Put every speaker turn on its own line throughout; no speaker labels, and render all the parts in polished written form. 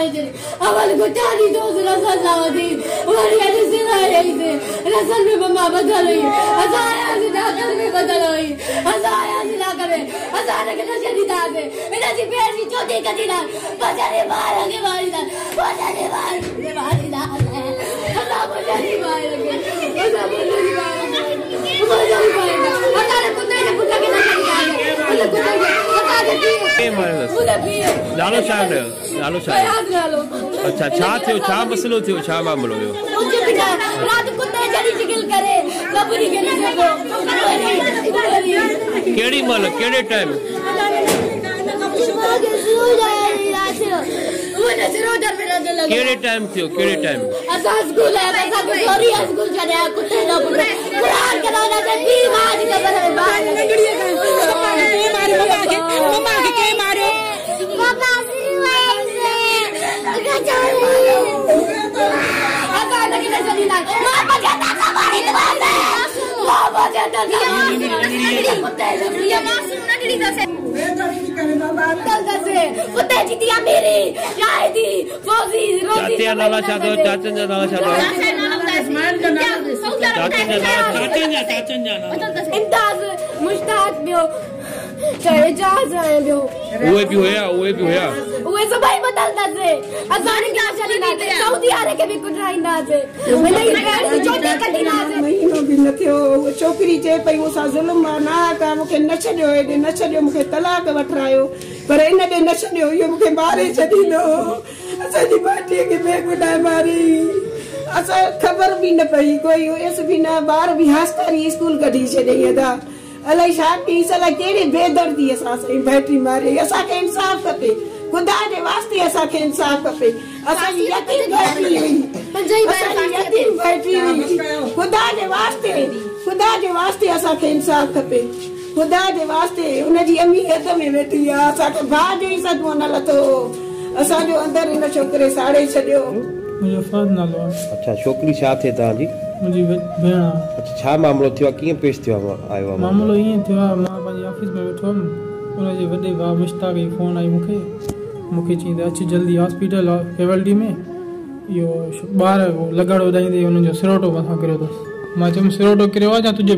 बाजरे अवल को चारी दोस्त रसल लावती वरिया ने सिराए से रसल में मम्मा बदल रही हजाया से डॉक्टर में बदल रही हजाया से ला करे हजारे के नशे दी दादे मेरा जी पैर की चोटी कटी ना बजारे मार के मारी ना बजारे मार ना हजा बजारे मार के हजा बजारे मार बजारे मार हजारे कुत्ते ने पुटा के ना
लालो साहब अच्छा छा थियो छा मसलो थियो छा मामलो हुयो
रात कुत्ते जड़ी जिगिल करे कबरी के नीचे
केड़ी मल केड़े टाइम केड़े टाइम थियो केड़े टाइम
असा स्कूल है असा गोरी स्कूल चले कुत्ते ना कुरान के ना से भी मार के बाहर लंगड़ी के मारे मम्मा के मारो पापा
उहे भी होया
उहे सभई बदलदा से असानी क्या चली ना सऊदी आरे के भी कुटराइंदा से नहीं छोटे कटिना से
महीनो भी न थियो छोकरी चे पई मुसा जुल्म ना का मुके न छडियो एडे न छडियो मुके तलाक वठरायो पर इन दे न छडियो यो मुके मारे छडींदो असानी बाटी के बेगुडा मारी असा खबर भी न पई कोई एस भी ना बार भी हास्कारी स्कूल कढी छडई था अलाई शादी सला केड़े बेदर्दी असा से बैटरी मारे असा के इंसाफ खपे खुदा दे वास्ते असा के इंसाफ खपे असा यकीन बैटरी हुई पंजई बैटरी हुई खुदा दे वास्ते असा के इंसाफ खपे खुदा दे वास्ते उन जी अम्मी हद में बैठी आ असा के भा जो ही सदमो न लतो असा जो अंदर इन छोकरे साड़े छडियो
मुझे फर्द नालो
अच्छा छोकरी छा थे ता जी
मुझे भेण
अच्छा छा मामलो थियो किए पेश थियो आयो
मामलो ये थियो मां पंहिंजे ऑफिस में वेठो उन जे वॾे भाउ मुश्ताक जी फोन आई मूंखे चईंदे अच जल्दी हॉस्पिटल केवलडी में इहो ॿार लॻड़ उॾाईंदे उन्हनि जो सिरोटो मथां किरियो अथसि मां चयुमि सिरोटो किरियो आहे या तुंहिंजे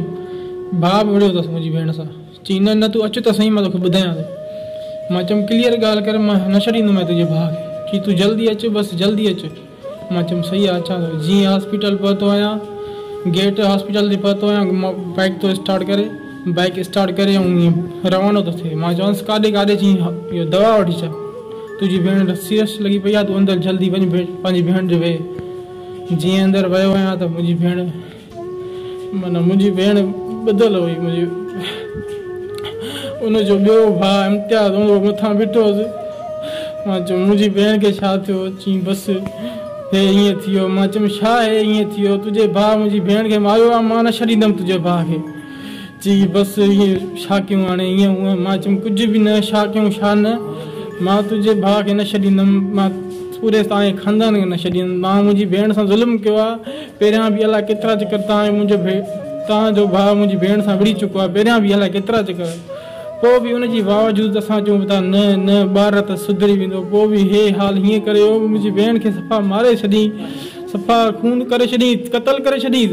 भाउ विढ़ियो अथसि मुंहिंजी भेण सां चई न तूं अच त सही मां तोखे ॿुधायां थो मां चयुमि क्लियर ॻाल्हि करे मां न छॾींदोमांइ तुंहिंजे भाउ खे की तूं जल्दी अच बसि जल्दी अच मां चयुमि सही आहे अचां थो जीअं हॉस्पिटल पहुतो आहियां गेट हॉस्पिटल ते पहुतो आहियां बाइक तो स्टार्ट करे ऐं रवानो थो थिए मां चवांसि काॾे चई इहो दवा वठी अचां तुंहिंजी भेण सीरियस लॻी पई आहे तूं अंदरि जल्दी वञ पंहिंजी भेण ॾे वेह जीअं अंदरि वियो आहियां त मुंहिंजी भेण ॿधल हुई उनजो ॿियो भाउ इम्तियाज़ हुनजो मथां बीठो हुअसि मां चयो मुंहिंजी भेण खे छा थियो चई बसि हे ईअं थियो मां चयुमि छा हे ईअं थियो तुंहिंजे भाउ मुंहिंजी भेण खे मारियो आहे मां न छॾींदुमि तुंहिंजे भाउ खे चई बसि ईअं छा कयूं हाणे ईअं हूअं मां चयुमि कुझु बि न छा कयूं छा न मां तुंहिंजे भाउ खे न छॾींदुमि मां पूरे तव्हांजे ख़ानदान खे न छॾींदुमि मां मुंहिंजी भेण सां ज़ुल्म कयो आहे पहिरियां बि अलाए केतिरा चकर तव्हांजो भाउ मुंहिंजी भेण सां विड़ी चुको आहे पहिरियां बि अलाए केतिरा चकर पोइ बि उनजी बावजूदि असां चऊं था न ॿार त सुधरी वेंदो पोइ बि हे हाल हीअं करे मुंहिंजी भेण खे सफ़ा मारे छॾी सफ़ा खून करे छॾी क़तल करे छॾी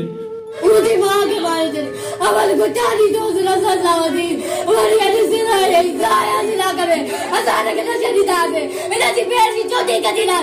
उनकी मां के मारे चले अवल को चारी दोस्त रसल लावती वरिया ने सिराए जाया सिला करे अचानक नशे दी दादे मेरा जी पैर की चोटी कटी ना